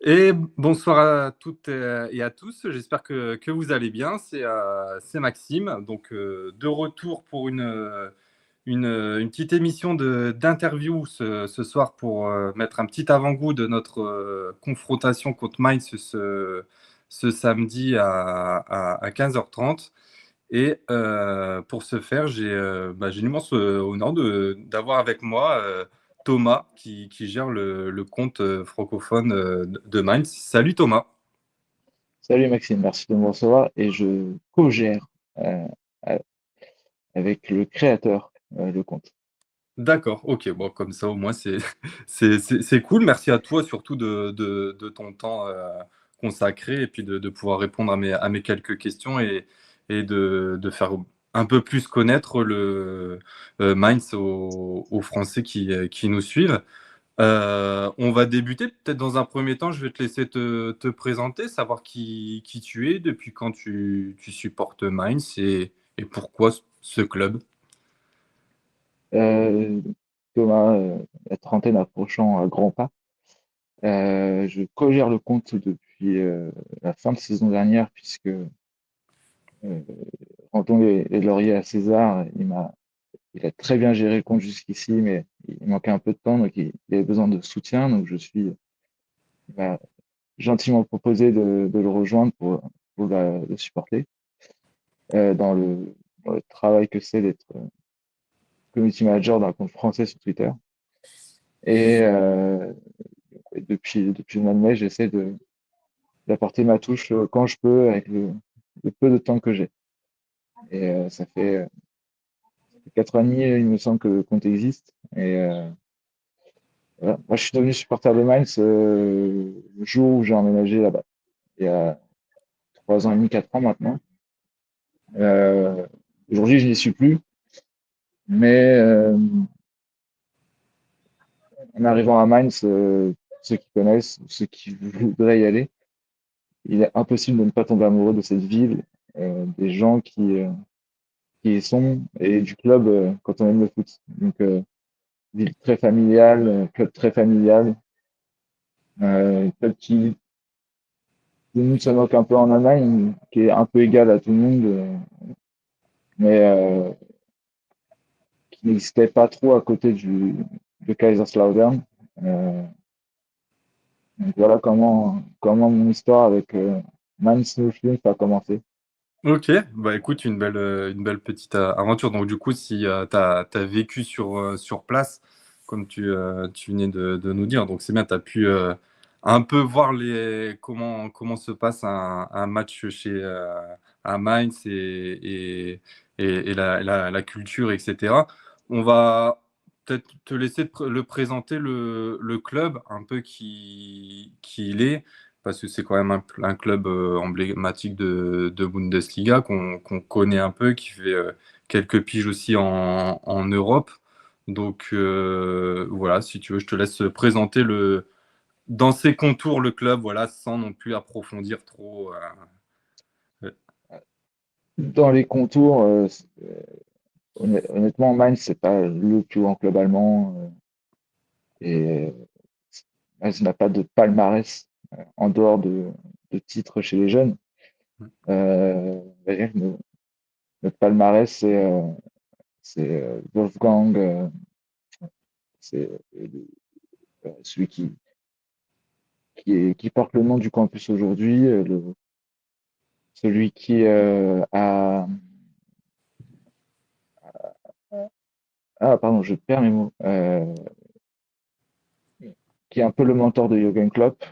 Et bonsoir à toutes et à tous. J'espère que vous allez bien. C'est Maxime, donc de retour pour une petite émission d'interview ce soir pour mettre un petit avant-goût de notre confrontation contre Mainz ce samedi à 15h30. Et pour ce faire, j'ai l'immense honneur d'avoir avec moi Thomas qui gère le compte francophone de Mainz. Salut Thomas. Salut Maxime, merci de me recevoir et je co-gère euh, a- avec le créateur le compte. D'accord, ok, bon, comme ça au moins c'est cool. Merci à toi surtout de ton temps consacré et puis de pouvoir répondre à mes quelques questions et de faire un peu plus connaître le Mainz aux Français qui nous suivent. On va débuter. Peut-être dans un premier temps, je vais te laisser te présenter, savoir qui tu es, depuis quand tu supportes Mainz et pourquoi ce club. Euh, Thomas, la trentaine approchant à grands pas. Je co-gère le compte depuis la fin de saison dernière puisque rendons les lauriers à César, il a très bien géré le compte jusqu'ici, mais il manquait un peu de temps, donc il avait besoin de soutien, donc il m'a gentiment proposé de le rejoindre pour le supporter dans dans le travail que c'est d'être community manager d'un compte français sur Twitter. Et depuis le mois de mai, j'essaie d'apporter ma touche quand je peux avec le peu de temps que j'ai. Et ça fait 4 ans et demi, il me semble que le compte existe. Et voilà. Moi, je suis devenu supporter de Mainz le jour où j'ai emménagé là-bas, il y a 3 ans et demi, 4 ans maintenant. Euh, Aujourd'hui, je n'y suis plus, mais en arrivant à Mainz, ceux qui connaissent, ceux qui voudraient y aller, il est impossible de ne pas tomber amoureux de cette ville, des gens qui y sont et du club quand on aime le foot. Donc, ville très familiale, club très familial, club qui, tout le monde se moque un peu en Allemagne, qui est un peu égal à tout le monde, mais qui n'existait pas trop à côté de Kaiserslautern. Euh, donc voilà comment mon histoire avec Mainz 05 a commencé. Ok, bah écoute, une belle petite aventure. Donc du coup, si tu as vécu sur place, comme tu venais de nous dire, donc c'est bien, tu as pu un peu voir comment se passe un match à Mainz et la culture, etc. On va peut-être te laisser le présenter le club, un peu qui il est parce que c'est quand même un club emblématique de Bundesliga qu'on connaît un peu, qui fait quelques piges aussi en Europe. Donc voilà, si tu veux, je te laisse présenter dans ses contours le club, voilà, sans non plus approfondir trop. Dans les contours, honnêtement, Mainz, c'est pas le plus grand club allemand et Mainz n'a pas de palmarès en dehors de titres chez les jeunes. On va dire que notre palmarès, c'est Wolfgang, c'est celui qui porte le nom du campus aujourd'hui, celui qui ah, pardon, je perds mes mots, qui est un peu le mentor de Jürgen Klopp,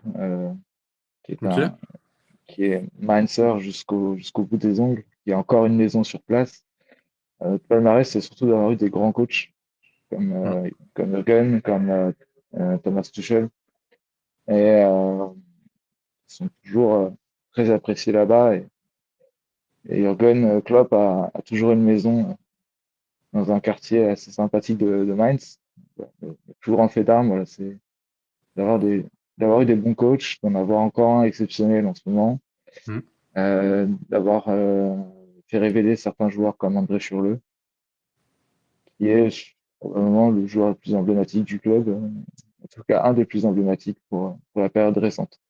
qui est Ok. qui est Mainzer jusqu'au bout des ongles, qui a encore une maison sur place. Notre palmarès, c'est surtout d'avoir eu des grands coachs Mm. comme Jürgen, comme Thomas Tuchel, et ils sont toujours très appréciés là-bas. Et Jürgen Klopp a toujours une maison dans un quartier assez sympathique de Mainz. Le plus grand fait d'armes, voilà, c'est d'avoir d'avoir eu des bons coachs, d'en avoir encore un exceptionnel en ce moment, Mm. d'avoir fait révéler certains joueurs comme André Schürrle, qui est probablement le joueur le plus emblématique du club, en tout cas un des plus emblématiques pour la période récente.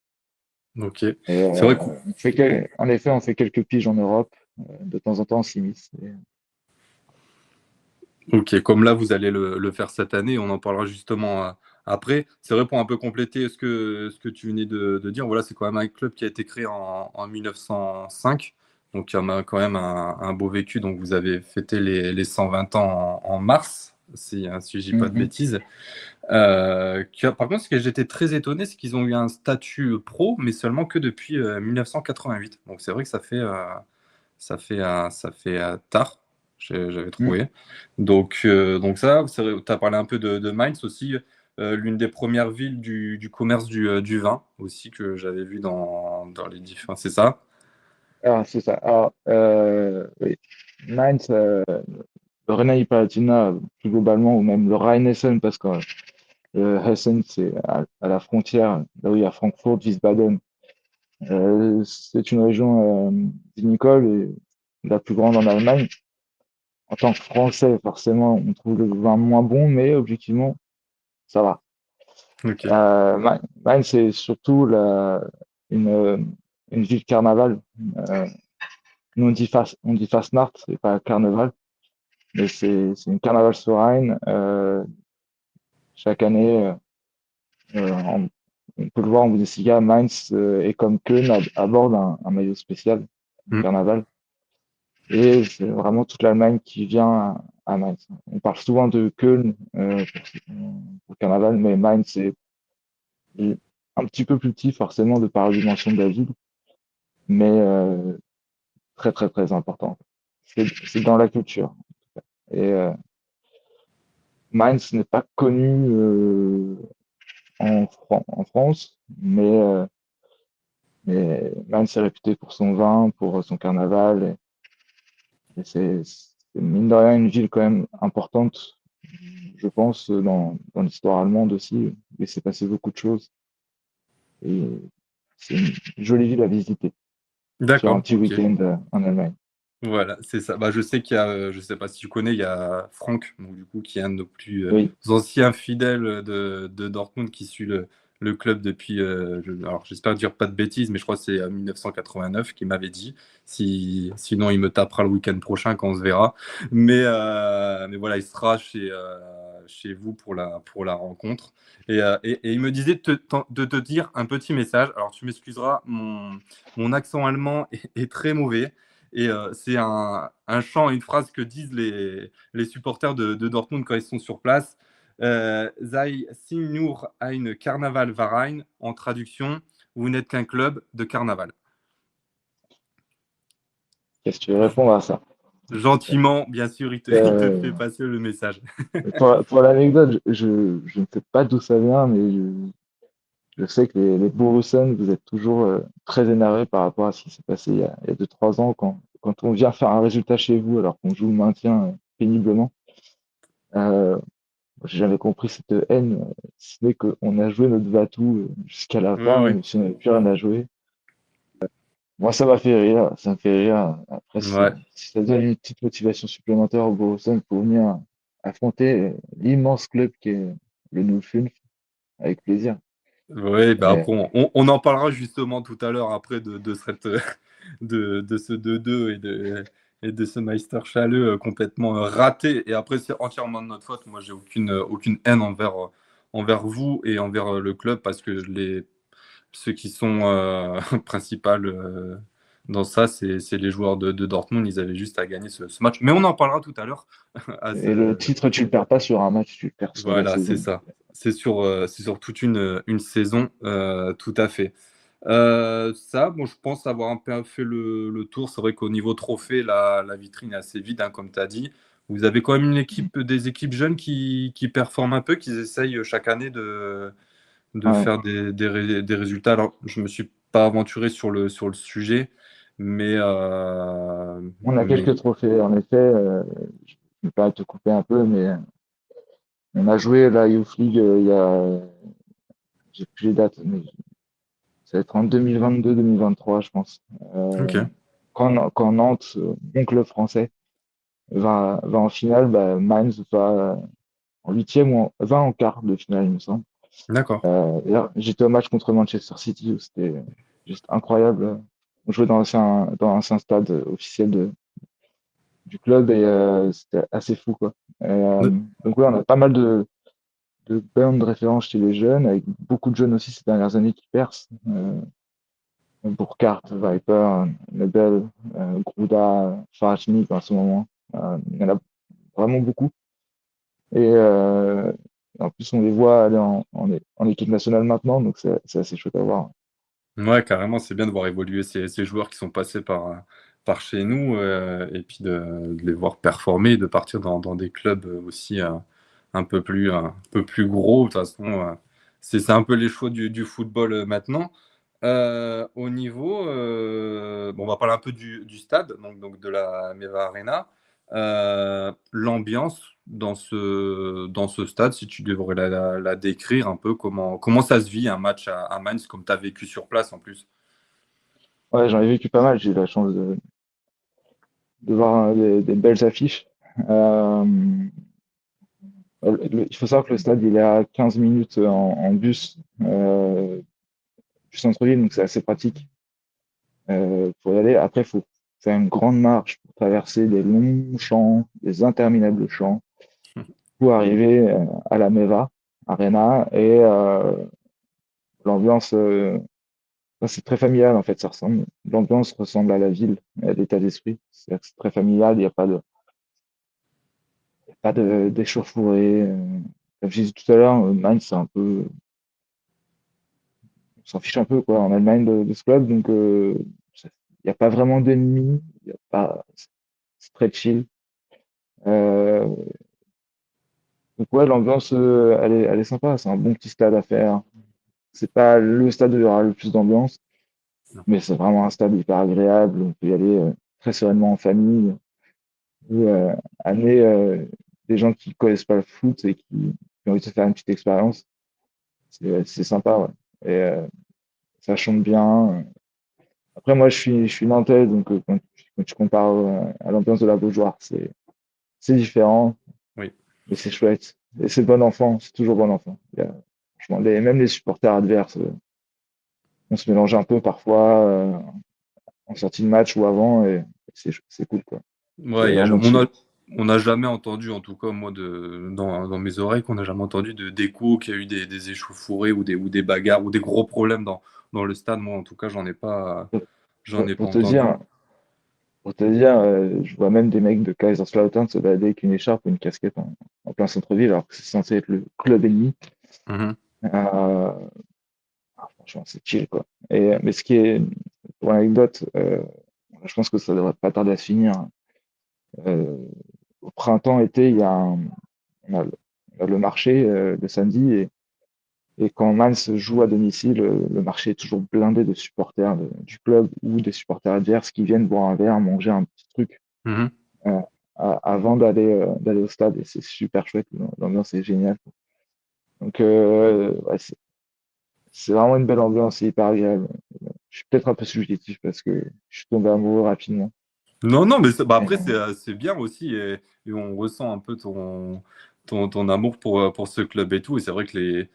Ok. Et C'est vrai que en effet, on fait quelques piges en Europe. De temps en temps, on s'immisce. ok, comme là, vous allez le faire cette année, on en parlera justement après. C'est vrai, pour un peu compléter ce que tu venais de dire, voilà, c'est quand même un club qui a été créé en 1905, donc il y en a quand même un beau vécu. Donc vous avez fêté les 120 ans en mars, si je dis pas de Mhm. bêtises. Par contre, ce que j'étais très étonné, c'est qu'ils ont eu un statut pro, mais seulement que depuis 1988. Donc c'est vrai que ça fait tard, j'avais Mhm. trouvé. Donc ça, tu as parlé un peu de Mainz aussi, l'une des premières villes du commerce du vin aussi que j'avais vu dans les différents. C'est ça? Alors, c'est ça. Alors, oui. Mainz, le Rhénanie-Palatinat, plus globalement, ou même le Rheinhessen, parce que le Hessen, c'est à la frontière, là où il y a Francfort, Wiesbaden. C'est une région vinicole et la plus grande en Allemagne. En tant que Français, forcément, on trouve le vin moins bon, mais objectivement, ça va. Ok. Mainz, c'est surtout une, euh, une ville carnaval. Euh, Nous, on dit Fastnacht, c'est pas carnaval, mais c'est une carnaval foraine. Chaque année, on peut le voir en Bundesliga, Mainz et comme Köln aborde un maillot spécial, un Hmm. carnaval. Et c'est vraiment toute l'Allemagne qui vient à Mainz. On parle souvent de Köln pour le carnaval, mais Mainz, c'est un petit peu plus petit, forcément, de par la dimension de la ville, mais très, très, très important. C'est dans la culture. Et Mainz n'est pas connu en France, mais Mainz est réputé pour son vin, pour son carnaval. Et c'est mine de rien une ville quand même importante, je pense, dans l'histoire allemande aussi. Il s'est passé beaucoup de choses. Et c'est une jolie ville à visiter sur un D'accord, petit ok. week-end en Allemagne. Voilà, c'est ça. Bah, je sais qu'il y a, je sais pas si tu connais, il y a Franck, donc, du coup, qui est un de nos plus Oui, anciens fidèles de Dortmund, qui suit le club depuis, alors j'espère dire pas de bêtises, mais je crois que c'est 1989 qui m'avait dit. Sinon, il me tapera le week-end prochain quand on se verra. Mais voilà, il sera chez vous pour la rencontre. Et il me disait de te dire un petit message. Alors, tu m'excuseras, mon accent allemand est très mauvais. Et c'est un chant, une phrase que disent les supporters de Dortmund quand ils sont sur place. Sei sind nur ein Karnevalverein, en traduction, vous n'êtes qu'un club de carnaval. qu'est-ce que tu veux répondre à ça? Gentiment, bien sûr, il te Euh, fait passer le message. pour l'anecdote, je ne sais pas d'où ça vient, mais je sais que les Borussen, vous êtes toujours très énervés par rapport à ce qui s'est passé il y a 2-3 ans quand on vient faire un résultat chez vous alors qu'on joue le maintien péniblement. Euh, j'ai jamais compris cette haine, si ce n'est qu'on a joué notre Vatou jusqu'à la Oui, fin, oui. même si on n'avait plus rien à jouer. Moi, ça m'a fait rire, ça me fait rire. Après, Ouais. si ça donne une petite motivation supplémentaire au Borussen pour venir affronter l'immense club qui est le Nulfulm, avec plaisir. Oui, bah Et, après, on en parlera justement tout à l'heure après de ce 2-2 et de ce Meister Challeux complètement raté. Et après, c'est entièrement de notre faute. Moi, j'ai aucune haine envers vous et envers le club parce que ceux qui sont principales dans ça, c'est les joueurs de Dortmund. Ils avaient juste à gagner ce match. Mais on en parlera tout à l'heure. à et le ce- titre, tu le perds pas sur un match, tu le perds sur la Voilà, c'est saison. ça. C'est sur toute une saison, tout à fait. Ça, bon, je pense avoir un peu fait le tour. C'est vrai qu'au niveau trophée, la vitrine est assez vide, hein, comme tu as dit. Vous avez quand même des équipes jeunes qui performent un peu, qui essayent chaque année de Ouais. faire des résultats. Alors, je ne me suis pas aventuré sur le sujet, On a mais quelques trophées, en effet. Je ne vais pas te couper un peu, mais on a joué la Youth League il y a, j'ai plus les dates, mais ça va être en 2022-2023, je pense. ok, Quand Nantes, mon club français, va en finale, bah, Mainz va en huitième va en quart de finale, il me semble. d'accord. D'ailleurs, j'étais au match contre Manchester City où c'était. juste incroyable. On jouait dans l'ancien stade officiel du club et c'était assez fou, quoi. Donc ouais, on a pas mal de bonnes références chez les jeunes, avec beaucoup de jeunes aussi ces dernières années qui percent. Burkhardt, Viper, Nebel, Grouda, Farajmi en ce moment. Il y en a vraiment beaucoup. Et en plus, on les voit aller en équipe nationale maintenant, donc c'est assez chouette à voir. Ouais, carrément, c'est bien de voir évoluer ces joueurs qui sont passés par chez nous et puis de les voir performer, de partir dans des clubs aussi un peu plus gros. De toute façon, c'est un peu les choix du football maintenant. Au niveau, bon, on va parler un peu du stade, donc de la Meva Arena. L'ambiance dans ce stade, si tu devrais la décrire un peu, comment ça se vit un match à Mainz, comme tu as vécu sur place en plus. Ouais, j'en ai vécu pas mal. J'ai eu la chance de voir des belles affiches. Euh, il faut savoir que le stade, il est à 15 minutes en bus du centre-ville, donc c'est assez pratique pour y aller. Après, il faut faire une grande marche pour traverser des longs champs, des interminables champs, pour arriver à la Meva Arena. Et l'ambiance, c'est très familial en fait. L'ambiance ressemble à la ville, à l'état d'esprit. C'est-à-dire que c'est très familial. Il n'y a pas d'échauffourée. Comme je disais tout à l'heure, Mainz, c'est un peu, on s'en fiche un peu quoi en Allemagne de ce club, donc il n'y a pas vraiment d'ennemis. Il y a pas, c'est très chill. Euh, donc ouais, l'ambiance, elle est sympa. C'est un bon petit stade à faire. C'est pas le stade où il y aura le plus d'ambiance, mais c'est vraiment un stade hyper agréable. On peut y aller très sereinement en famille ou amener des gens qui connaissent pas le foot et qui ont envie de se faire une petite expérience. C'est sympa, ouais. Et ça chante bien. Après, moi, je suis nantais, donc quand tu compares à l'ambiance de la Beaujoire, c'est différent, Oui. mais c'est chouette. Et c'est bon enfant, c'est toujours bon enfant. Franchement, même les supporters adverses, on se mélange un peu parfois en sortie de match ou avant, et c'est cool, quoi. Ouais, C'est vraiment chill. on n'a jamais entendu, en tout cas moi, dans mes oreilles, qu'on n'a jamais entendu d'écho, qu'il y a eu des échauffourées ou des bagarres ou des gros problèmes dans le stade. Moi, en tout cas, j'en ai pas Pour te entendu. dire, je vois même des mecs de Kaiserslautern se balader avec une écharpe ou une casquette en plein centre-ville, alors que c'est censé être le club ennemi. Mhm. Euh, Franchement, c'est chill, quoi. Et, mais ce qui est, pour l'anecdote, je pense que ça devrait pas tarder à se finir. Euh, Au printemps, été, on a le, on a le marché le samedi et quand Mainz joue à domicile, le marché est toujours blindé de supporters du club ou des supporters adverses qui viennent boire un verre, manger un petit truc Mhm. euh, avant d'aller au stade et c'est super chouette. L'ambiance est géniale. Donc ouais, c'est vraiment une belle ambiance, c'est hyper agréable. Je suis peut-être un peu subjectif parce que je suis tombé amoureux rapidement. Non, non, mais bah, après, Mais, c'est bien aussi et on ressent un peu ton amour pour ce club et tout. Et c'est vrai que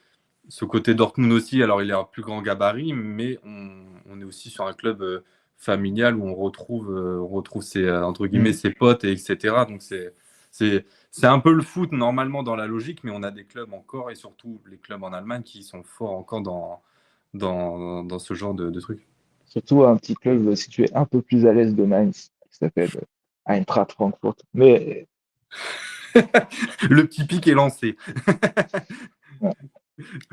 ce côté Dortmund aussi, alors il est un plus grand gabarit, mais on est aussi sur un club familial où on retrouve ses, entre guillemets, hmm. ses potes, et etc. Donc c'est un peu le foot normalement dans la logique, mais on a des clubs encore, et surtout les clubs en Allemagne, qui sont forts encore dans ce genre de trucs. Surtout un petit club situé un peu plus à l'est de Mainz qui s'appelle Eintracht Frankfurt. Mais Le petit pic est lancé.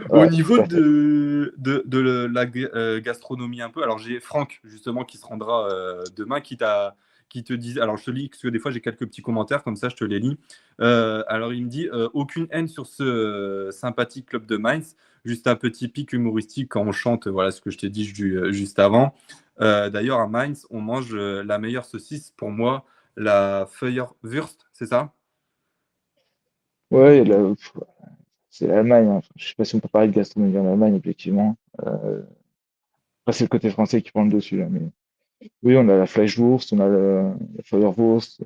Au ouais, niveau tout à fait. de la gastronomie un peu, alors j'ai Franck justement qui se rendra demain, qui te dit, alors je te lis, parce que des fois j'ai quelques petits commentaires, comme ça je te les lis. Alors il me dit, aucune haine sur ce sympathique club de Mainz, juste un petit pic humoristique quand on chante, voilà ce que je t'ai dit juste avant. D'ailleurs à Mainz, on mange la meilleure saucisse pour moi, la Feuerwurst, c'est ça? Ouais, c'est l'Allemagne, hein. Je sais pas si on peut parler de gastronomie en Allemagne, effectivement. Après, c'est le côté français qui prend le dessus, là. Mais oui, on a la Fleischwurst, on a la Feuerwurst,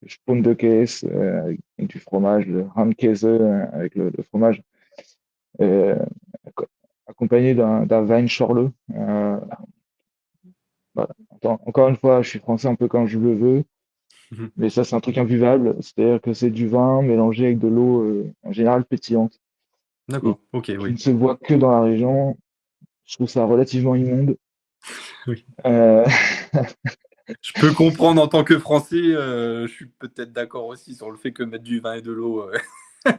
Spundekäse avec du fromage, le Handkäse avec le fromage. Euh, à accompagné d'un vin Chorleux. Voilà. Encore une fois, je suis français un peu quand je le veux, Mhm. mais ça, c'est un truc imbuvable. C'est-à-dire que c'est du vin mélangé avec de l'eau, en général pétillante, et D'accord, ok, qui oui. ne se voit que dans la région. Je trouve ça relativement immonde. Oui. Euh, Je peux comprendre en tant que Français, je suis peut-être d'accord aussi sur le fait que mettre du vin et de l'eau, euh,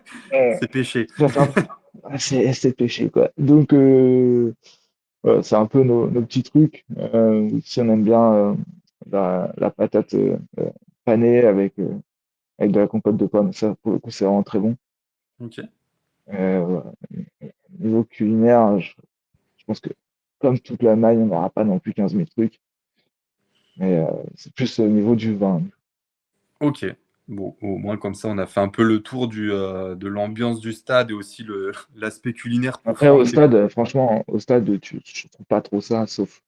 c'est péché. Ça fait c'est péché, quoi. Donc, voilà, c'est un peu nos petits trucs. Si on aime bien la patate panée avec de la compote de pommes, ça, pour le coup, c'est vraiment très bon. Ok. Voilà. Niveau culinaire, je pense que comme toute la maille, on n'aura pas non plus 15 000 trucs, mais c'est plus au niveau du vin. Ok. Bon, au moins comme ça, on a fait un peu le tour de l'ambiance du stade et aussi l'aspect culinaire pour Après, au Franck. stade, franchement, au stade, je trouve pas trop ça, sauf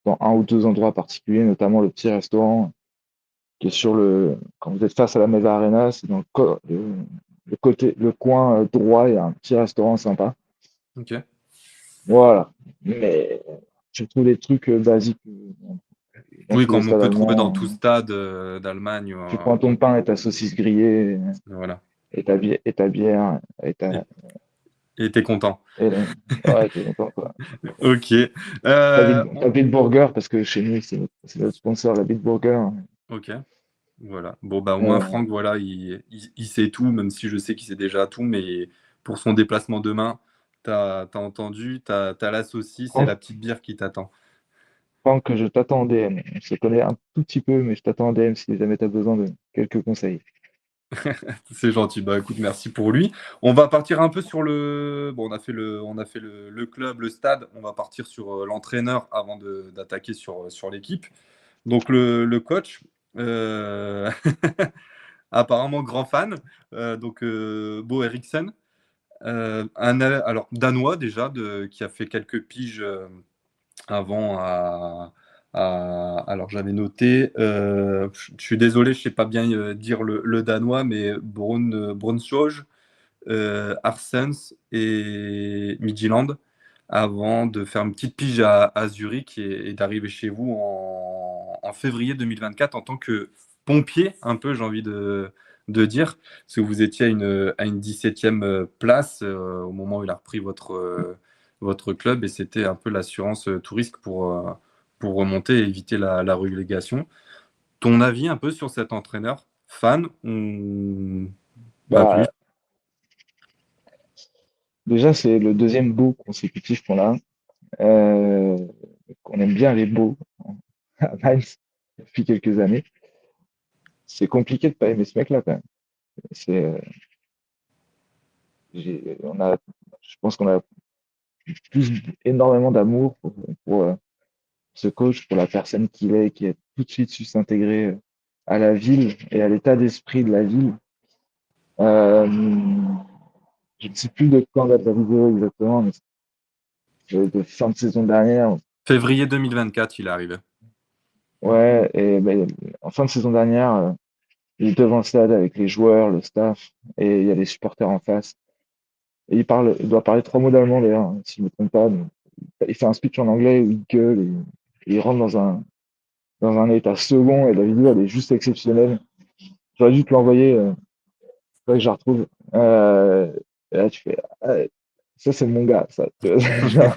dans un ou deux endroits particuliers, notamment le petit restaurant qui est quand vous êtes face à la Meva Arena, c'est dans le côté, le coin droit, il y a un petit restaurant sympa. Ok. Voilà. Mais surtout les trucs basiques dans Oui, tous les comme on stades peut trouver dans allemands. tout stade d'Allemagne. Tu prends ton pain et ta saucisse grillée Voilà. et ta bière Et et t'es content. et, ouais, t'es content, quoi. Ok. Ta Euh, Bit, on- ta Bitburger, parce que chez nous, c'est notre sponsor, la Bitburger. Ok. Voilà. Bon, bah, au moins, Euh, Franck, voilà, il sait tout, même si je sais qu'il sait déjà tout, mais pour son déplacement demain, t'as entendu, t'as la saucisse et la Franck, petite bière qui t'attend. Franck, je t'attends en DM. On se connaît un tout petit peu, mais je t'attends en DM si jamais tu as besoin de quelques conseils. C'est gentil. Bah, écoute, merci pour lui. On va partir un peu sur Bon, on a fait le club, le stade. On va partir sur l'entraîneur avant d'attaquer sur l'équipe. Donc, le coach, euh, apparemment grand fan. Bo Eriksen. Alors, danois déjà, qui a fait quelques piges avant alors, j'avais noté, je suis désolé, je sais pas bien dire le danois, mais Brunshøj, Arsens et Midtjylland, avant de faire une petite pige à Zurich et d'arriver chez vous en février 2024 en tant que pompier, un peu, j'ai envie de dire, parce que vous étiez à une 17e place au moment où il a repris votre club et c'était un peu l'assurance tout risque pour remonter et éviter la relégation. Ton avis un peu sur cet entraîneur? Fan ou pas plus? Bah, déjà, c'est le deuxième beau consécutif qu'on a. Euh, qu'on aime bien les beaux à Mainz depuis quelques années. C'est compliqué de pas aimer ce mec-là, quand même. C'est, on a, je pense qu'on a plus énormément d'amour pour ce coach, pour la personne qu'il est, qui a tout de suite su s'intégrer à la ville et à l'état d'esprit de la ville. Euh, je ne sais plus de quand date la vidéo exactement, mais c'est de fin de saison dernière. Février 2024, il est arrivé. Ouais, et ben, en fin de saison dernière, il est devant le stade avec les joueurs, le staff, et il y a les supporters en face. Et il doit parler trois mots d'allemand d'ailleurs, hein, si je ne me trompe pas. Donc, il fait un speech en anglais où il gueule et il rentre dans un état second et la vidéo elle est juste exceptionnelle. J'aurais dû te l'envoyer, faudrait que je la retrouve. Et là tu fais, ah, ça c'est mon gars, ça. Genre,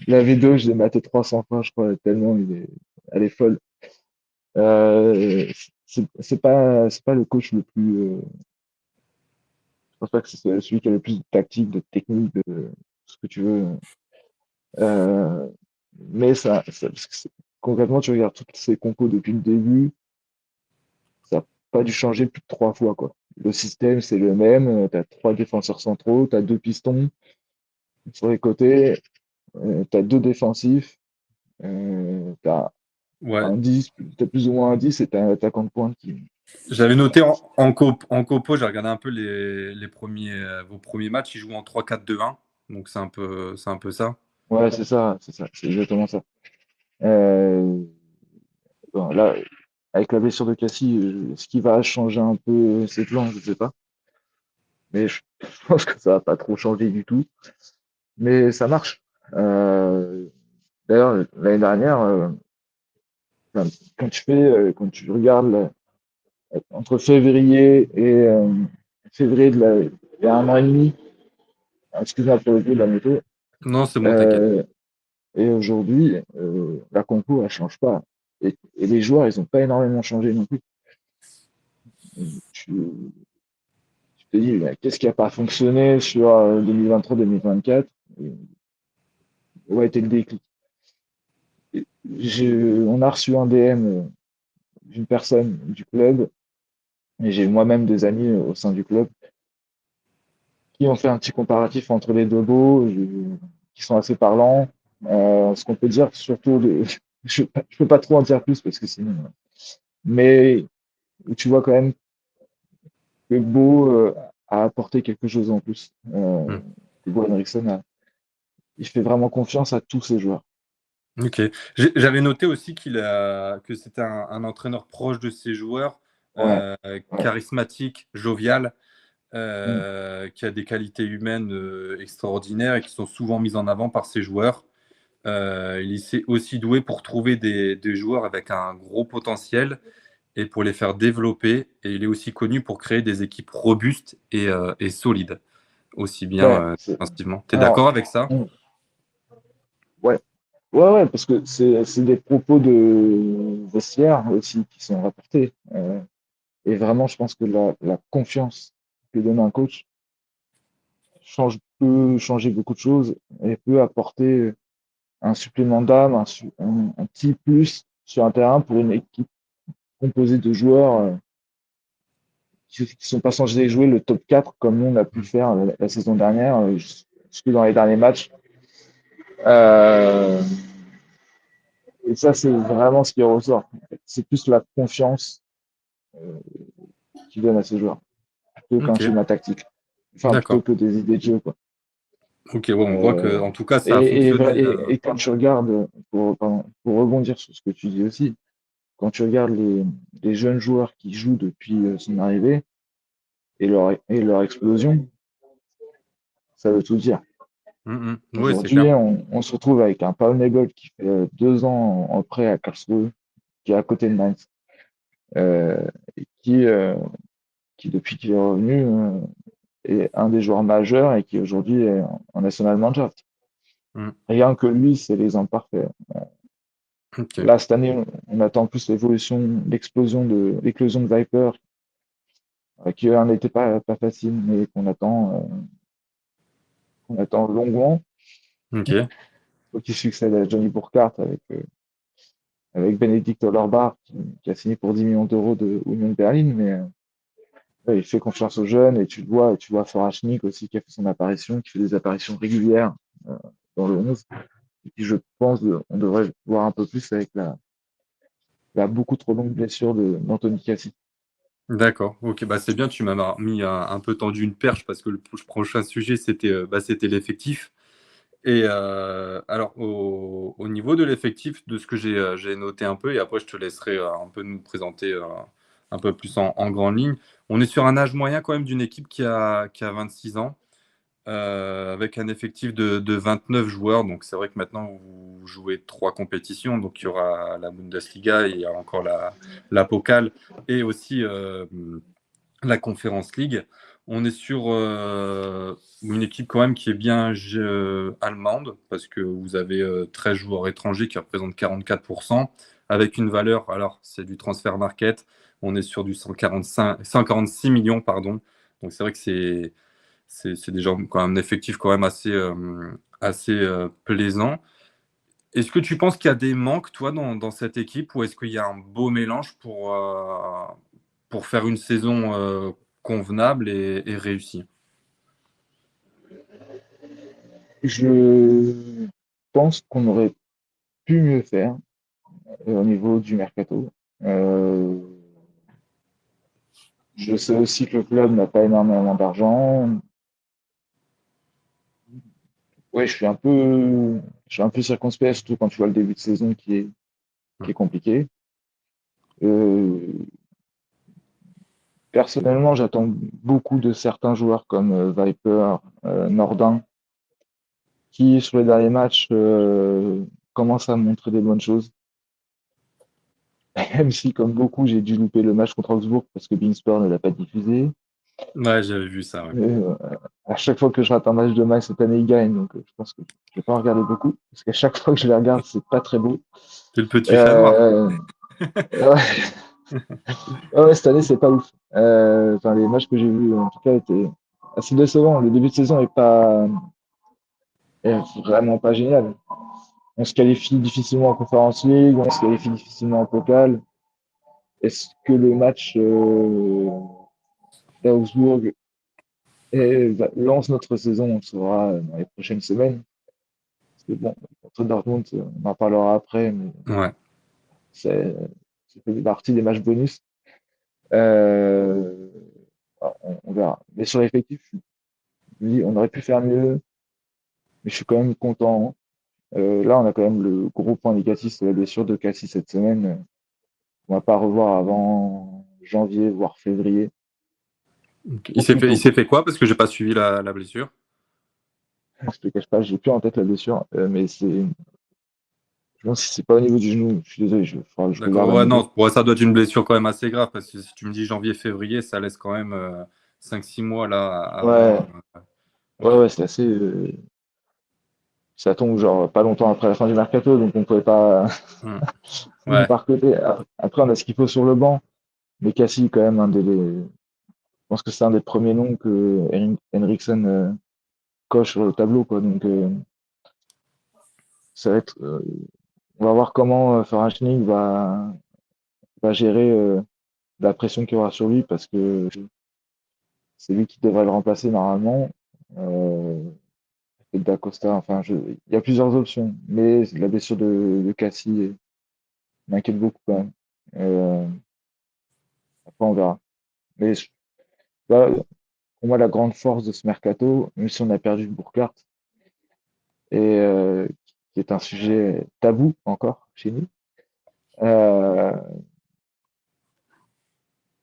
la vidéo je l'ai matée 300 fois je crois, tellement elle est folle. Euh, c'est pas le coach le plus, je pense pas que c'est celui qui a le plus de tactique, de technique, de ce que tu veux. Euh, mais parce que concrètement, tu regardes toutes ces compos depuis le début, ça n'a pas dû changer plus de trois fois, quoi. Le système, c'est le même. Tu as trois défenseurs centraux, tu as deux pistons sur les côtés, tu as deux défensifs, tu as Ouais, un 10, tu as plus ou moins un 10 et tu as un attaquant de pointe qui. j'avais noté en copo, j'ai regardé un peu les premiers, vos premiers matchs, ils jouent en 3-4-2-1, donc c'est un peu ça. Ouais, c'est exactement ça. Euh, bon, là, avec la blessure de Cassie, ce qui va changer un peu ses plans, je ne sais pas. Mais je pense que ça va pas trop changer du tout. mais ça marche. D'ailleurs, l'année dernière, enfin, quand tu regardes entre février et février il y a un an et demi, excuse-moi pour le coup de la moto, Non, c'est bon, t'inquiète. euh, et aujourd'hui, la compo, elle change pas. Et les joueurs, ils ont pas énormément changé non plus. Tu, tu te dis, mais qu'est-ce qui a pas fonctionné sur 2023-2024? Où a été le déclic? On a reçu un DM d'une personne du club, et j'ai moi-même des amis au sein du club qui ont fait un petit comparatif entre les deux beaux, qui sont assez parlants. Ce qu'on peut dire, surtout, je ne peux pas trop en dire plus parce que sinon. Mais tu vois quand même que Beau a apporté quelque chose en plus. Hmm. Beau Henriksen, il fait vraiment confiance à tous ses joueurs. Ok. J'avais noté aussi que c'était un entraîneur proche de ses joueurs, Ouais, ouais. charismatique, jovial, Mm. qui a des qualités humaines extraordinaires et qui sont souvent mises en avant par ses joueurs. Il s'est aussi doué pour trouver des joueurs avec un gros potentiel et pour les faire développer. Et il est aussi connu pour créer des équipes robustes et solides, aussi bien Ouais, défensivement. Tu es alors, d'accord avec ça? mm, ouais, ouais, parce que c'est des propos de vestiaire aussi qui sont rapportés. Et vraiment, je pense que la confiance que donne un coach peut changer beaucoup de choses et peut apporter un supplément d'âme, un petit plus sur un terrain pour une équipe composée de joueurs qui ne sont pas censés jouer le top 4 comme nous on a pu le faire la saison dernière, jusque dans les derniers matchs. Euh, et ça, c'est vraiment ce qui ressort. C'est plus la confiance qu'il donne à ces joueurs, plutôt qu'un Ok, schéma tactique. Enfin, plutôt d'accord. que des idées de jeu, quoi. Ok, ouais, on voit que Euh, en tout cas ça a fonctionné. et quand tu regardes, pour rebondir sur ce que tu dis aussi, quand tu regardes les jeunes joueurs qui jouent depuis son arrivée et leur explosion, ça veut tout dire. Oui, c'est clair. Aujourd'hui, on se retrouve avec un Paul Nebel qui fait 2 ans en prêt à Karlsruhe, qui est à côté de Mainz, et qui depuis qu'il est revenu, est un des joueurs majeurs et qui aujourd'hui est en National Mannschaft. Mm. Rien que lui, c'est l'exemple parfait. Ok, Là, cette année, on attend plus l'éclosion de Viper, qui n'était pas facile, mais qu'on attend longuement, ok. qui succède à Johnny Burkhardt avec Benedict Hollerbach, qui a signé pour 10 millions d'euros de Union Berlin, mais ouais, il fait confiance aux jeunes et tu vois Forashnik aussi qui a fait son apparition, qui fait des apparitions régulières euh, dans le 11. Et puis je pense on devrait voir un peu plus avec la beaucoup trop longue blessure d'Anthony Cassi. D'accord. Ok, bah c'est bien. Tu m'as mis un peu tendu une perche parce que le prochain sujet c'était l'effectif. Et alors au niveau de l'effectif, de ce que j'ai noté un peu, et après je te laisserai un peu nous présenter un peu plus en grande ligne. On est sur un âge moyen quand même d'une équipe qui a 26 ans. Avec un effectif de 29 joueurs. Donc c'est vrai que maintenant vous jouez trois compétitions. Donc il y aura la Bundesliga, il y a encore la Pokal et aussi la Conference League. On est sur une équipe quand même qui est bien allemande parce que vous avez 13 joueurs étrangers qui représentent 44% avec une valeur, alors c'est du transfert market, on est sur du 146 millions, pardon. Donc c'est vrai que c'est déjà quand même un effectif quand même assez plaisant. Est-ce que tu penses qu'il y a des manques, toi, dans cette équipe, ou est-ce qu'il y a un beau mélange pour faire une saison convenable et réussie? Je pense qu'on aurait pu mieux faire au niveau du mercato. Euh, je sais aussi que le club n'a pas énormément d'argent. Ouais, je suis un peu circonspect, surtout quand tu vois le début de saison qui est compliqué. Euh, Personnellement, j'attends beaucoup de certains joueurs comme Viper, Nordin, qui, sur les derniers matchs, commence à montrer des bonnes choses. Même si, comme beaucoup, j'ai dû louper le match contre Augsbourg parce que Beansport ne l'a pas diffusé. Ouais, j'avais vu ça, ouais. À chaque fois que je rate un match de Max cette année, il gagne. Donc, je pense que je vais pas en regarder beaucoup. Parce qu'à chaque fois que je les regarde, c'est pas très beau. C'est le petit chat noir. Euh, ouais, ouais, cette année, c'est pas ouf. Enfin, les matchs que j'ai vus, en tout cas, étaient assez décevants. Le début de saison est vraiment pas génial. On se qualifie difficilement en Conference League, on se qualifie difficilement en Pokal. Est-ce que le match d'Augsbourg lance notre saison? On le saura dans les prochaines semaines. Parce que bon, contre Dortmund, on en parlera après, mais Ouais. c'est, ça fait partie des matchs bonus. Euh, on verra. Mais sur l'effectif, je me dis, on aurait pu faire mieux, mais je suis quand même content. Là, on a quand même le gros point négatif, c'est la blessure de Cassie cette semaine. On va pas revoir avant janvier, voire février, Ok. au plus Il tôt. s'est fait quoi? Parce que j'ai pas suivi la blessure. Je te cache pas, j'ai plus en tête la blessure, mais je pense que si c'est pas au niveau du genou. Je suis désolé, je D'accord. regarde à Ouais, nouveau. non, ouais, ça doit être une blessure quand même assez grave parce que si tu me dis janvier, février, ça laisse quand même 5-6 mois là avant. Ouais, ouais, Ok. ouais, c'est assez. Ça tombe genre pas longtemps après la fin du mercato, donc on pouvait pas Hmm. mis Ouais. par côté. Après, on a ce qu'il faut sur le banc, mais Cassie, quand même, je pense que c'est un des premiers noms que Henriksen coche sur le tableau, quoi. Donc, ça va être. On va voir comment Ferenc va gérer la pression qu'il y aura sur lui, parce que c'est lui qui devrait le remplacer normalement. Euh, et Da Costa, enfin, il y a plusieurs options, mais la blessure de Cassie m'inquiète beaucoup quand même. Euh, Après, on verra. Mais là, pour moi, la grande force de ce mercato, même si on a perdu Burkhardt, et qui est un sujet tabou encore chez nous, euh,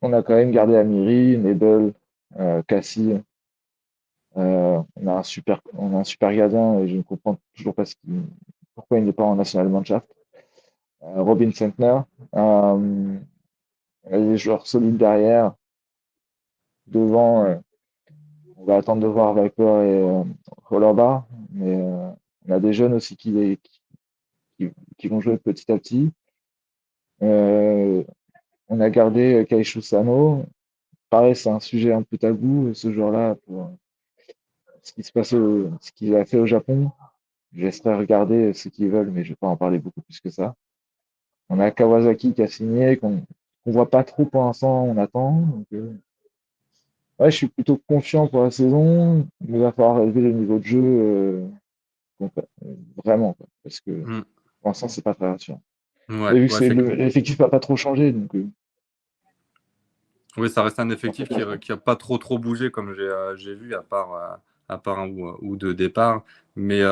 on a quand même gardé Amiri, Nebel, Cassie. On a un super gardien et je ne comprends toujours pas pourquoi il n'est pas en Nationalmannschaft. Robin Sentner. Euh, les joueurs solides derrière. Devant, on va attendre de voir Viper et Hollerbar. Mais on a des jeunes aussi qui vont jouer petit à petit. Euh, on a gardé Kaishu Sano. Pareil, c'est un sujet un peu tabou, ce joueur-là, pour ce qu'il a fait au Japon. Je laisserai regarder ce qu'ils veulent, mais je ne vais pas en parler beaucoup plus que ça. On a Kawasaki qui a signé, qu'on voit pas trop pour l'instant, on attend. Donc, ouais, je suis plutôt confiant pour la saison, mais il va falloir élever le niveau de jeu donc, vraiment, quoi, parce que Hmm. pour l'instant, c'est pas très rassurant. Ouais, Et vu que ouais, c'est l'effectif n'a pas trop changé, donc oui, ça reste un ça fait effectif peur, quoi. qui a pas trop bougé comme j'ai vu, à part un ou deux départs. Mais,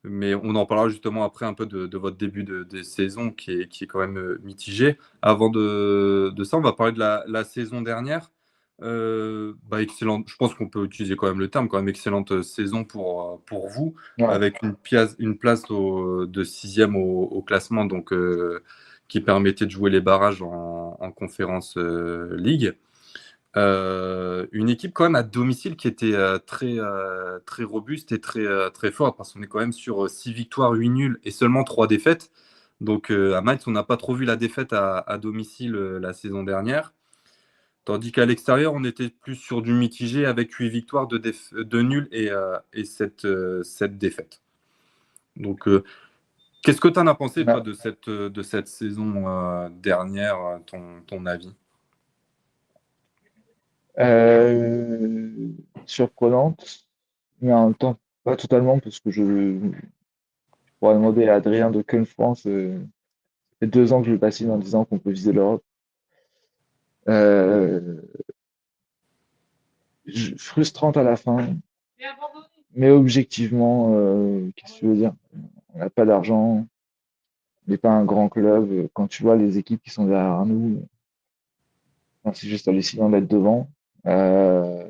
mais on en parlera justement après un peu de votre début de saison qui est quand même mitigé. Avant de ça, on va parler de la saison dernière. Bah, excellente, je pense qu'on peut utiliser quand même le terme, quand même excellente saison pour vous, Ouais. avec une place de sixième au classement. Donc, qui permettait de jouer les barrages en conférence League. Une équipe quand même à domicile qui était très robuste et très forte parce qu'on est quand même sur 6 victoires, 8 nuls et seulement 3 défaites. Donc à Mainz, on n'a pas trop vu la défaite à domicile la saison dernière. Tandis qu'à l'extérieur, on était plus sur du mitigé avec 8 victoires, de nuls et 7 défaites. Donc qu'est-ce que tu en as pensé, toi, Ouais. de cette saison dernière, ton avis? Euh, Surprenante, mais en même temps, pas totalement, parce que je pourrais demander à Adrien de Köln France. Ça fait 2 ans que je le bassine en disant qu'on peut viser l'Europe. Euh, Frustrante à la fin, mais objectivement, qu'est-ce que tu veux dire? On n'a pas d'argent, on n'est pas un grand club. Quand tu vois les équipes qui sont derrière nous, enfin, c'est juste hallucinant d'être devant. Euh,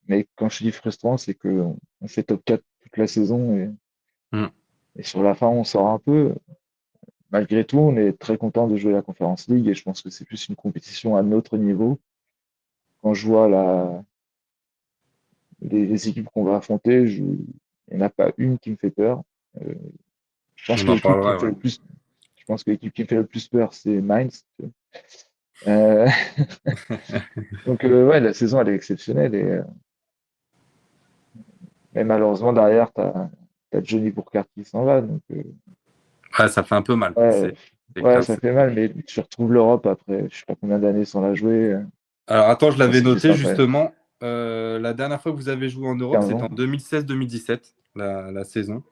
mais quand je dis frustrant, c'est qu'on fait top 4 la saison Mm. et sur la fin, on sort un peu. Malgré tout, on est très content de jouer la Conference League et je pense que c'est plus une compétition à notre niveau. Quand je vois les équipes qu'on va affronter, il n'y en a pas une qui me fait peur. Euh, je pense On que en l'équipe qui me parlera, fait ouais. le plus, je pense que l'équipe qui me fait le plus peur, c'est Mainz. Euh, donc ouais, la saison elle est exceptionnelle mais malheureusement derrière t'as Johnny Burkhardt qui s'en va. Donc Ouais, ça fait un peu mal. ouais, C'est ouais, clair. ça fait mal, mais tu retrouves l'Europe après je sais pas combien d'années sans la jouer. Alors attends, je Ça l'avais c'est juste noté incroyable. justement. La dernière fois que vous avez joué en Europe, 15 c'était ans. en 2016-2017, la saison.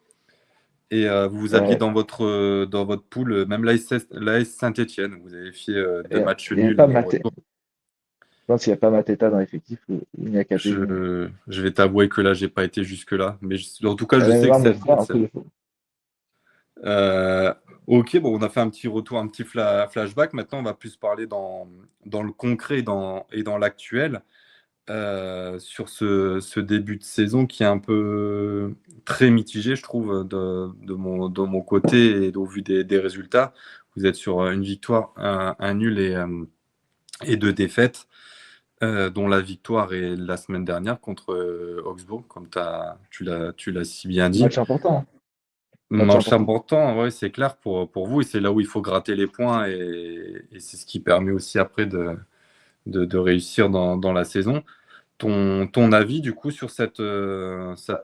Et vous aviez Ouais. dans votre poule même l'AS Saint-Étienne. Vous avez fait deux Et matchs il n'y a nuls pas Maté. aller-retour. Je pense qu'il n'y a pas Mateta dans l'effectif, il n'y a qu'à payer. Je vais t'avouer que là, j'ai pas été jusque-là. Mais en tout cas, La je même sais que voir mon cette frère, ville, un peu de faux. Euh, ok, bon, on a fait un petit retour, un petit flashback. Maintenant, on va plus parler dans le concret et dans l'actuel sur ce début de saison qui est un peu très mitigé, je trouve, de mon côté et au vu des résultats. Vous êtes sur une victoire, un nul et deux défaites, dont la victoire est la semaine dernière contre Augsbourg, comme tu l'as si bien dit. Match important, hein. Match Match important. important, ouais, c'est clair pour vous, et c'est là où il faut gratter les points, et c'est ce qui permet aussi après de réussir dans la saison. Ton avis, du coup, sur cette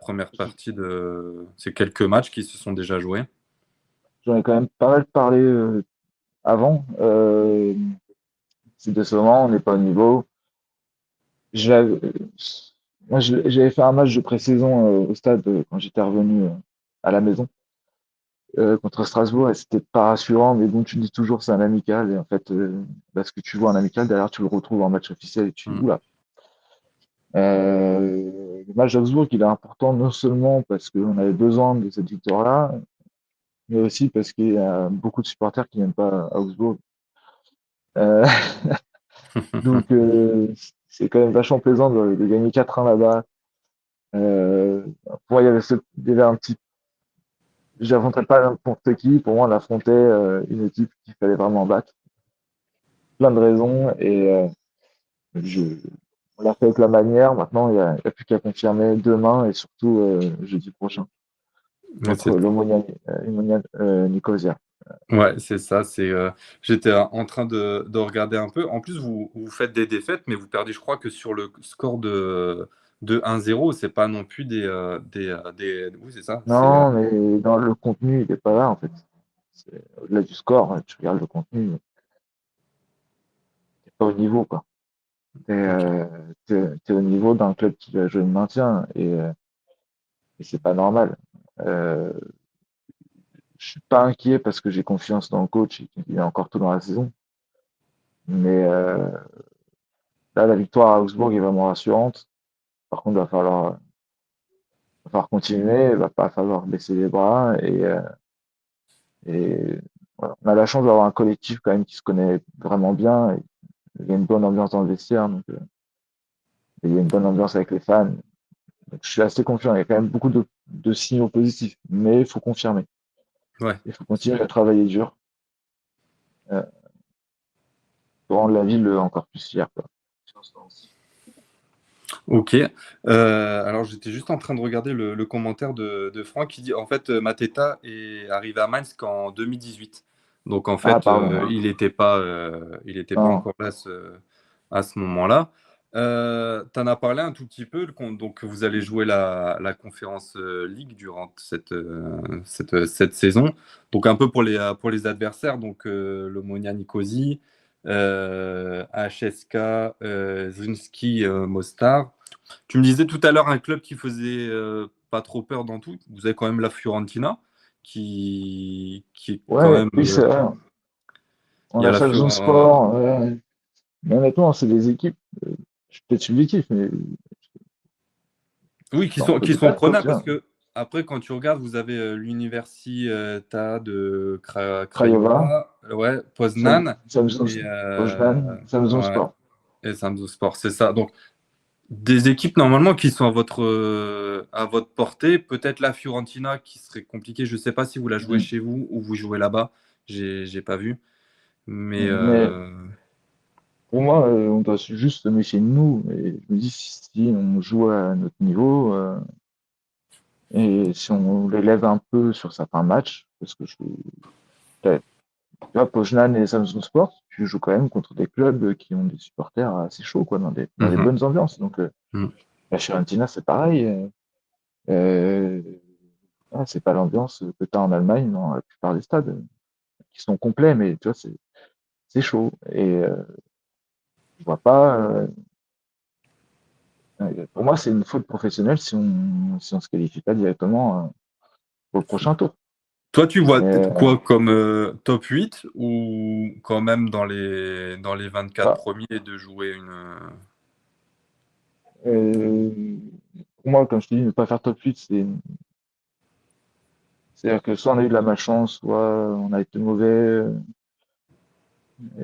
première partie de ces quelques matchs qui se sont déjà joués? J'en ai quand même pas mal parlé avant. C'est décevant, on n'est pas au niveau. Je l'avais- Moi, j'avais fait un match de pré-saison au stade quand j'étais revenu à la maison contre Strasbourg et c'était pas rassurant, mais bon, tu dis toujours c'est un amical et en fait, ce que tu vois en amical, derrière tu le retrouves en match officiel et tu dis Hmm. oula. Le match d'Augsbourg, il est important non seulement parce qu'on avait besoin de cette victoire-là, mais aussi parce qu'il y a beaucoup de supporters qui n'aiment pas Augsbourg. Euh, donc, c'est quand même vachement plaisant de gagner 4-1 là-bas. Pour moi, il y avait un petit. J'affrontais pas n'importe qui. Pour moi, on affrontait une équipe qu'il fallait vraiment battre. Plein de raisons. Et je, on l'a fait avec la manière. Maintenant, il y a plus qu'à confirmer demain et surtout jeudi prochain Ouais, contre l'Omonia Nicosia. ouais, c'est ça. J'étais en train de regarder un peu. En plus, vous faites des défaites, mais vous perdez, je crois, que sur le score de 1-0. C'est pas non plus oui, c'est ça. Non, mais dans le contenu, il n'est pas là en fait. Au-delà du score, hein, tu regardes le contenu, t'es pas au niveau quoi. Ok. T'es au niveau d'un club qui va jouer le maintien et c'est pas normal. Euh, je suis pas inquiet parce que j'ai confiance dans le coach et qu'il est encore tout dans la saison. Mais là, la victoire à Augsbourg est vraiment rassurante. Par contre, va falloir continuer, il va pas falloir baisser les bras et voilà. On a la chance d'avoir un collectif quand même qui se connaît vraiment bien. Il y a une bonne ambiance dans le vestiaire, donc il y a une bonne ambiance avec les fans. Donc, je suis assez confiant. Il y a quand même beaucoup de signaux positifs, mais il faut confirmer. Ouais. Il faut continuer à travailler dur pour rendre la ville encore plus fière, quoi. Ok. Alors, j'étais juste en train de regarder le commentaire de Franck qui dit en fait, Mateta est arrivé à Mainz qu'en 2018. Donc, en Ah, fait, pardon. il était pas Non. encore là à ce moment-là. Tu en as parlé un tout petit peu. Donc, vous allez jouer la Conférence League durant cette saison. Donc, un peu pour les adversaires. Donc, l'Omonia Nicosie, HSK, Zrinski, Mostar. Tu me disais tout à l'heure un club qui faisait pas trop peur dans tout. Vous avez quand même la Fiorentina qui est quand Ouais, même. oui, c'est vrai. Il On y a a la Samsung Fiorentina. Sport. Mais honnêtement, c'est des équipes. Je suis peut-être subjectif, mais Oui, c'est un peu qui des sont bad coachs, prenables parce hein. que après, quand tu regardes, vous avez l'Università de Craiova, Craiova, ouais, Poznan Samsung, et, Poznan, Samsung ouais, Sport. et Samsun Sport, c'est ça. Donc, Des équipes normalement qui sont à votre portée, peut-être la Fiorentina qui serait compliquée. Je ne sais pas si vous la jouez Mm. chez vous ou vous jouez là-bas. J'ai pas vu. Mais Mais pour moi, on doit juste se méfier de nous. Et je me dis, si on joue à notre niveau, et si on l'élève un peu sur certains matchs, parce que tu vois, Poznan et Samsunspor, tu joues quand même contre des clubs qui ont des supporters assez chauds, quoi, dans des mhm, bonnes ambiances. Donc, mhm, la Fiorentina, c'est pareil. Euh, c'est pas l'ambiance que tu as en Allemagne dans la plupart des stades, qui sont complets, mais tu vois, c'est chaud. Et je vois pas. Pour moi, c'est une faute professionnelle si on se qualifie pas directement pour le prochain tour. toi, tu vois Euh, quoi comme top 8 ou quand même dans les 24 bah, premiers de jouer une. euh, pour moi, comme je te dis, ne pas faire top 8, c'est-à-dire que soit on a eu de la malchance, soit on a été mauvais.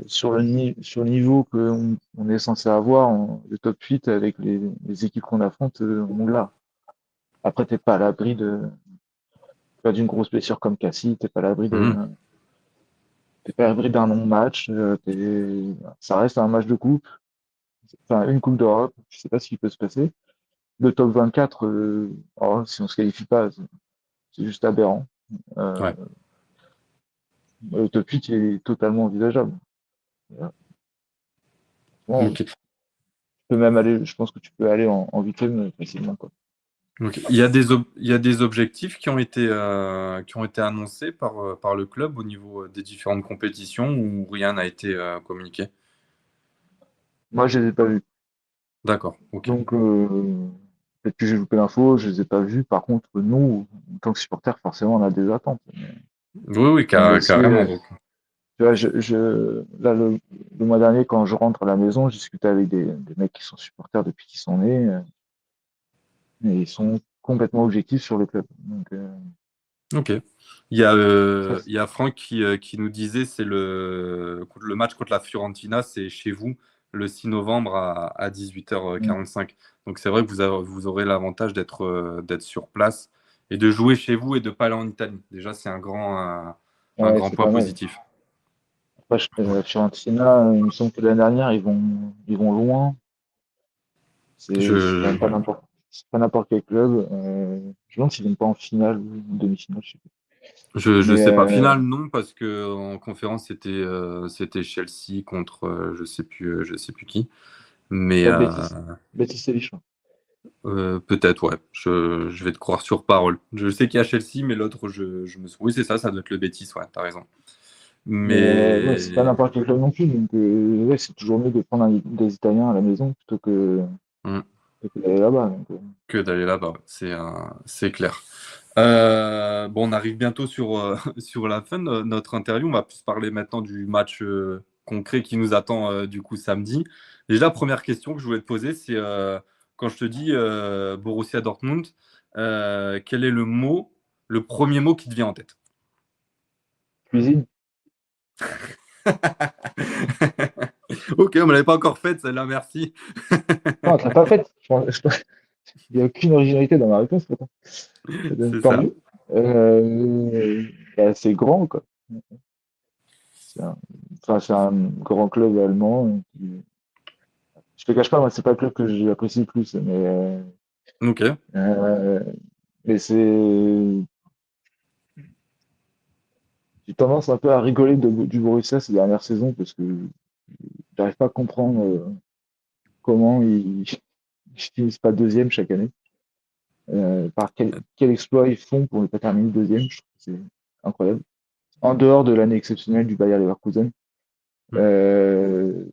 Sur le niveau qu'on est censé avoir, le top 8 avec les équipes qu'on affronte, on l'a. Après, t'es pas à l'abri pas d'une grosse blessure comme Cassie, Mhm, t'es pas à l'abri d'un non-match, ça reste un match de coupe, enfin une coupe d'Europe, je sais pas ce qui peut se passer. Le top 24, oh, si on se qualifie pas, c'est juste aberrant. Euh, ouais. le top 8 est totalement envisageable. Bon, Ok. je pense que tu peux aller en huitième facilement, quoi. Ok. Il y a des objectifs qui ont été annoncés par le club au niveau des différentes compétitions où rien n'a été communiqué. Moi, je les ai pas vus. D'accord, ok. Donc, peut-être que j'ai loupé l'info, je les ai pas vus. Par contre, nous, en tant que supporters, forcément, on a des attentes. Oui, oui, On le sait. carrément. Donc. Tu vois, là, le mois dernier, quand je rentre à la maison, je discutais avec des mecs qui sont supporters depuis qu'ils sont nés, et ils sont complètement objectifs sur le club. Donc, Ok. ça, Il y a Franck qui nous disait c'est le match contre la Fiorentina, c'est chez vous le 6 novembre à mm, 18h45. Donc c'est vrai que vous aurez l'avantage d'être sur place et de jouer chez vous et de pas aller en Italie. Déjà, c'est un ouais, grand c'est point pas mal. positif. Après, Fiorentina, il me semble que l'année dernière, ils vont loin. C'est quand même Je, c'est pas n'importe quel club. Je me demande s'ils vont pas en finale ou en demi-finale, je sais plus. je Mais sais pas. Finale, non, parce que en conférence, c'était Chelsea contre je sais plus qui. Mais Betis Séville, peut-être, ouais. Je vais te croire sur parole. Je sais qu'il y a Chelsea, mais l'autre, je me souviens. Oui, c'est ça doit être le Betis, ouais, t'as raison. mais ouais, c'est pas Mais n'importe quel club non plus. Donc, ouais, c'est toujours mieux de prendre des Italiens à la maison hmm, plutôt que d'aller là-bas. Donc, que d'aller là-bas, ouais, c'est clair. Bon, on arrive bientôt sur la fin de notre interview. On va plus parler maintenant du match concret qui nous attend du coup samedi. Déjà, première question que je voulais te poser, c'est quand je te dis Borussia Dortmund, quel est le premier mot qui te vient en tête? cuisine. Ok, on ne me l'avait pas encore faite, celle-là, merci. Non, tu l'as pas faite. Il n'y a aucune originalité dans ma réponse, pourtant. C'est Tant ça. mieux. Bah, c'est grand, quoi. C'est un, c'est un grand club allemand. Je te cache pas, moi, c'est pas le club que j'apprécie le plus, Ok. euh, mais j'ai tendance un peu à rigoler du Borussia ces dernières saisons parce que j'arrive pas à comprendre comment ils finissent pas deuxième chaque année. Par quel exploit ils font pour ne pas terminer deuxième, je trouve que c'est incroyable. En dehors de l'année exceptionnelle du Bayer Leverkusen, Mm. euh,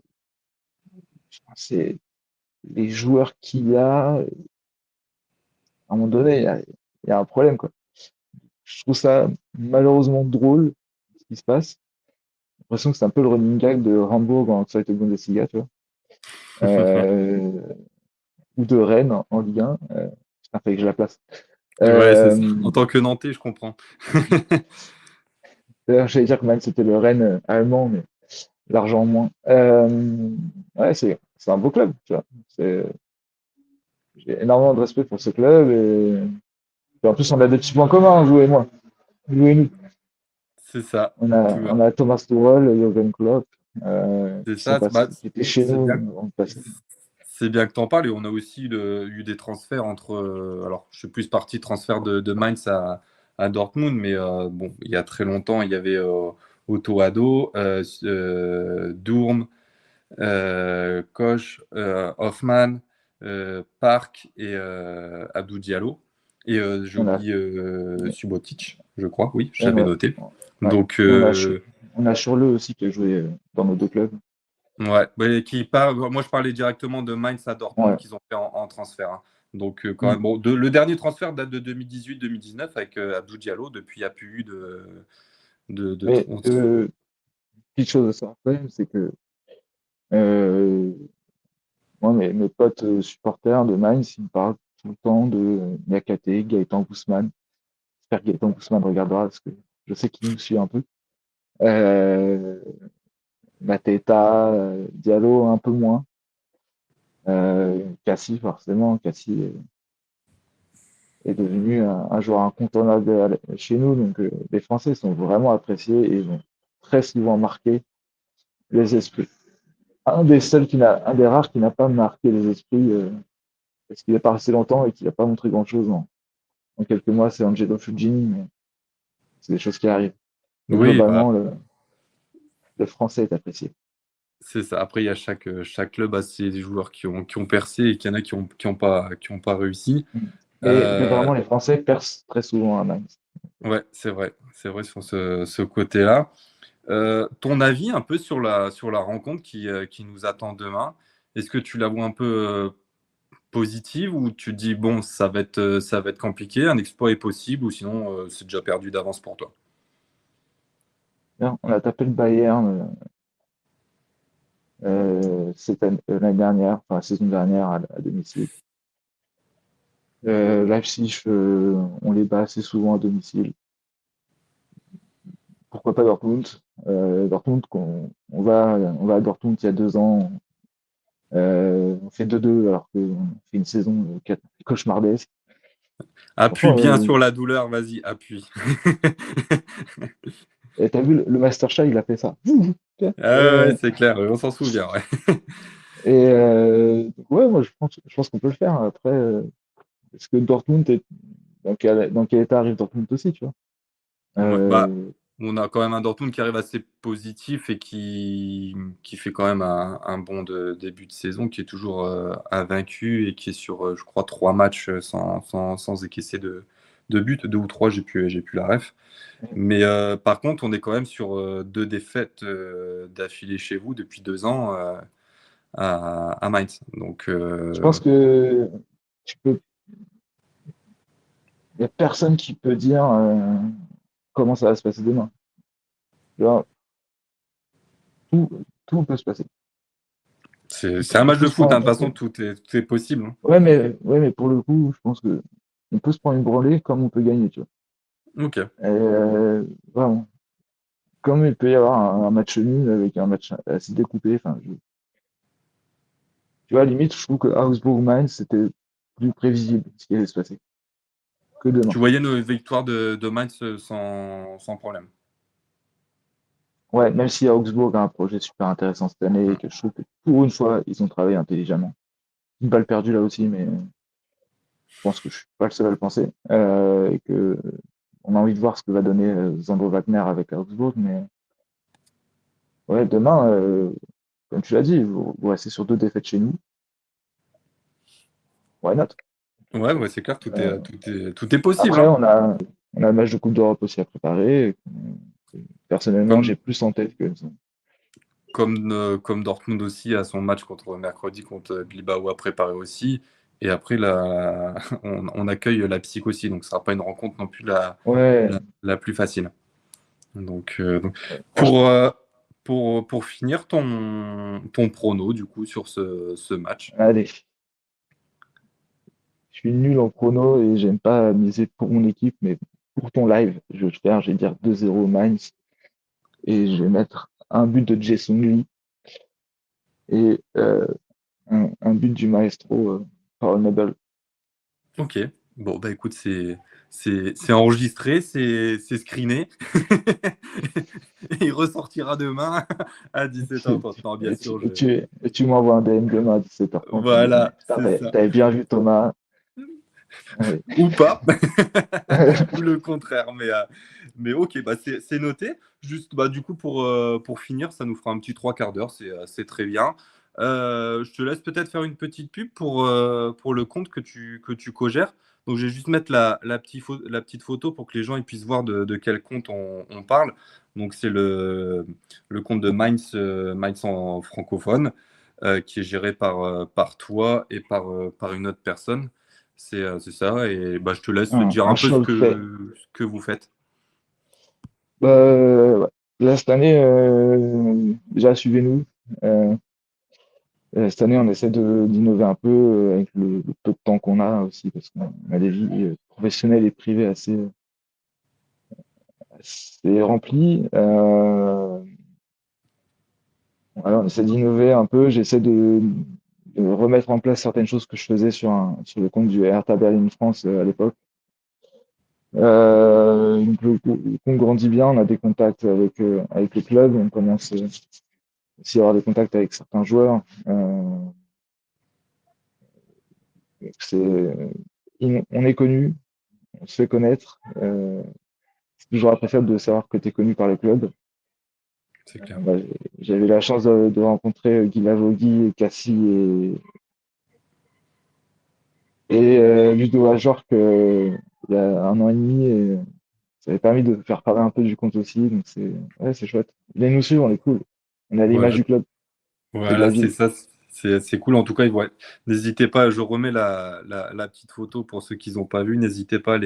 c'est les joueurs qu'il a, à un moment donné, il y a un problème, quoi. Je trouve ça malheureusement drôle, ce qui se passe. J'ai l'impression que c'est un peu le running gag de Hamburg en Zweite Bundesliga, tu vois. Euh, ou de Rennes en Ligue 1. Putain, fallait que je la place. Ouais, c'est ça. Euh, En tant que Nantais, je comprends. D'ailleurs, j'allais dire que Man, c'était le Rennes allemand, mais l'argent en moins. Ouais, c'est un beau club, tu vois. C'est j'ai énormément de respect pour ce club et en plus on a des petits points communs, vous et moi. Vous et nous. C'est ça. On a, Tout, on a Thomas Tuchel et Jürgen Klopp c'est qui sont ça. passés, Bah, qui étaient chez c'est bien. nous avant de passer. C'est bien que tu en parles et on a aussi eu des transferts entre. Alors, je suis plus parti transfert de Mainz à Dortmund, mais bon, il y a très longtemps, il y avait Otto Addo, Durm, Koch, Hoffmann, Park et Abdou Diallo. Et j'ai On a, oublié Subotic, je crois, oui, et j'avais ouais, noté. ouais. Donc, Et on a Schürrle aussi qui a joué dans nos deux clubs. ouais, mais moi je parlais directement de Mainz à Dortmund Ouais. qu'ils ont fait en transfert, hein. Donc quand Mm. même, bon, le dernier transfert date de 2018-2019 avec Abdou Diallo. Depuis, il n'y a plus eu de Mais trans- petite chose à savoir quand même, c'est que euh, moi, mes potes supporters de Mainz, ils me parlent tout le temps de Niakate, Gaëtan Guzman. J'espère que Gaëtan Guzman regardera parce que je sais qu'il nous suit un peu. Euh, Mateta, Diallo un peu moins. Cassie, forcément, Cassie est devenu un joueur incontournable chez nous. Donc les Français sont vraiment appréciés et ils ont très souvent marqué les esprits. Un des rares qui n'a pas marqué les esprits parce qu'il est pas resté longtemps et qu'il n'a pas montré grand-chose en quelques mois, c'est Angelo Fujini, mais c'est des choses qui arrivent. Mais Oui, bah, globalement, le français est apprécié. c'est ça. Après, il y a chaque club a ses joueurs qui ont percé et qu'il y en a qui ont pas réussi. Mais Euh, globalement, les Français percent très souvent à Mainz. ouais, c'est vrai sur ce côté-là. Ton avis un peu sur la rencontre qui nous attend demain. Est-ce que tu la vois un peu positive ou tu dis bon ça va être compliqué, un exploit est possible ou sinon c'est déjà perdu d'avance pour toi? Bien, on a tapé le Bayern l'année dernière, enfin la saison dernière à domicile. Leipzig, on les bat assez souvent à domicile. Pourquoi pas Dortmund? Dortmund, on va à Dortmund il y a 2 ans, on fait 2-2 alors qu'on fait une saison cauchemardesque. Appuie Franchement, bien sur la douleur, vas-y, appuie. et t'as vu le Master Shah, il a fait ça. Ah ouais, c'est clair, on s'en souvient, ouais. Donc ouais, moi je pense qu'on peut le faire. Après, est-ce que Dortmund est dans quel état arrive Dortmund aussi, tu vois? Ouais, bah, Euh, on a quand même un Dortmund qui arrive assez positif et qui fait quand même un bon début de saison, qui est toujours invaincu et qui est sur, je crois, 3 matchs sans encaisser de but, 2 ou 3, j'ai plus la ref. Mais par contre, on est quand même sur 2 défaites d'affilée chez vous depuis 2 ans à Mainz. Donc, je pense que tu peux, y a personne qui peut dire comment ça va se passer demain. Tu vois, tout, tout peut se passer. c'est un On match peut de se foot, hein. prendre, De toute façon, tout est possible, hein. ouais, mais pour le coup, je pense que on peut se prendre une branlée comme on peut gagner, tu vois. Ok. Vraiment. Comme il peut y avoir un match nul avec un match assez découpé. Enfin, tu vois, limite, je trouve que Augsbourg-Mainz, c'était plus prévisible ce qui allait se passer que Tu demain. voyais nos victoires de Mainz sans problème. Ouais, même si Augsbourg a un projet super intéressant cette année et Mm. que je trouve que pour une fois, ils ont travaillé intelligemment. Une balle perdue là aussi, mais je pense que je suis pas le seul à le penser. Et que on a envie de voir ce que va donner Sandro Wagner avec Augsbourg. Mais ouais, demain, comme tu l'as dit, vous restez sur 2 défaites chez nous. Why not? Ouais, ouais, c'est clair, tout est, Euh, tout est, tout est possible, Après, hein. on a le match de Coupe d'Europe aussi à préparer. Personnellement, j'ai Comme, plus en tête que ça. comme Dortmund aussi a son match mercredi contre Bilbao à préparer aussi. Et après, là, on accueille la Psych aussi, donc ce ne sera pas une rencontre non plus Ouais, la plus facile. Donc, franchement, pour finir, ton prono, du coup, sur ce match. allez. Je suis nul en prono et j'aime pas miser pour mon équipe, mais pour ton live, je vais le faire. Je vais dire 2-0 Mainz et je vais mettre un but de Jason Lee et un but du maestro Paul Nobel. Ok. Bon, bah écoute, c'est enregistré, c'est screené. Et il ressortira demain à 17h30. Non, bien Et tu, sûr, et tu, et tu m'envoies un DM demain à 17h30 en disant, voilà, putain, c'est ça. t'avais bien vu Thomas. Ouais. Ou pas, ou le contraire. Mais ok, bah c'est noté. Juste, bah, du coup, pour finir, ça nous fera un petit trois quarts d'heure, c'est très bien. Je te laisse peut-être faire une petite pub pour le compte que tu co-gères. Donc, je vais juste mettre la petite photo pour que les gens ils puissent voir de quel compte on parle. Donc, c'est le compte de Minds en francophone, qui est géré par toi et par une autre personne. C'est ça. Et bah, je te laisse dire Un un peu ce show fait. que vous faites. Ouais. Là, cette année, déjà, suivez-nous. Euh, Cette année, on essaie d'innover un peu avec le peu de temps qu'on a aussi, parce qu'on a des vies professionnelles et privées assez remplies. Voilà, on essaie d'innover un peu. J'essaie de remettre en place certaines choses que je faisais sur le compte du Hertha Berlin France à l'époque. Donc, le compte grandit bien, on a des contacts avec le club, on commence aussi à avoir des contacts avec certains joueurs. On est connu, on se fait connaître. C'est toujours appréciable de savoir que tu es connu par le club. C'est clair. Bah, j'avais la chance de rencontrer Guy Lavogui, Cassie et Ludo Ajorc il y a un an et demi. Et ça avait permis de faire parler un peu du compte aussi. Donc c'est chouette. Venez nous suivre, on est cool. On a l'image Voilà, du club et de la voilà, c'est ville. ça. C'est cool. En tout cas, ouais. N'hésitez pas, je remets la petite photo pour ceux qui n'ont pas vu. N'hésitez pas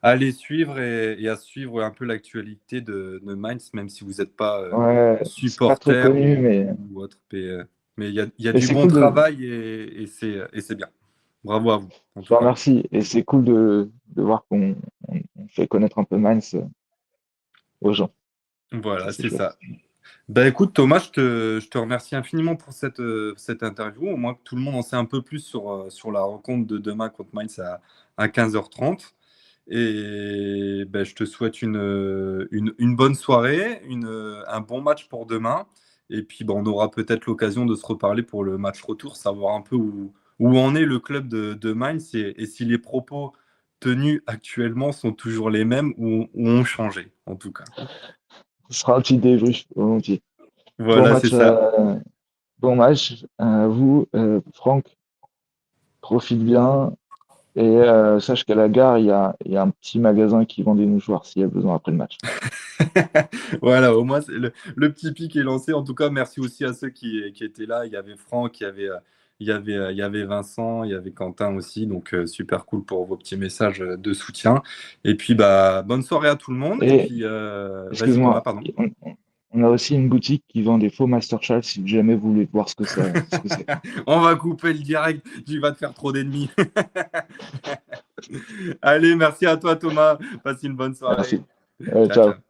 à les suivre et à suivre un peu l'actualité de Mainz, même si vous n'êtes pas Ouais, c'est pas très supporter connu, ou autre. Mais il y a mais du c'est bon cool travail et c'est bien. Bravo à vous, en je tout te cas. remercie. Et c'est cool de voir qu'on fait connaître un peu Mainz aux gens. Ça, Voilà, c'est c'est chouette. ça. Bah écoute Thomas, je te remercie infiniment pour cette interview. Au moins que tout le monde en sait un peu plus sur la rencontre de demain contre Mainz à 15h30. Et ben, je te souhaite une bonne soirée, un bon match pour demain. Et puis ben, on aura peut-être l'occasion de se reparler pour le match retour, savoir un peu où en est le club de Mainz et si les propos tenus actuellement sont toujours les mêmes ou ont changé, en tout cas. Ce sera un petit débrief volontiers. Bon Voilà, c'est match, ça. bon match. Vous, Franck, profite bien. Et sache qu'à la gare, il y a un petit magasin qui vend des mouchoirs s'il y a besoin après le match. Voilà, au moins, c'est le petit pic est lancé. En tout cas, merci aussi à ceux qui étaient là. Il y avait Franck, il y avait Vincent, il y avait Quentin aussi. Donc, super cool pour vos petits messages de soutien. Et puis, bah, bonne soirée à tout le monde. Et Et puis, vas-y, Thomas, excuse-moi, pardon. on a aussi une boutique qui vend des faux Masterchef si jamais vous voulez voir ce que c'est. On va couper le direct. Tu vas te faire trop d'ennemis. Allez, merci à toi, Thomas. Passe une bonne soirée. Merci. Ciao, Ciao. ciao.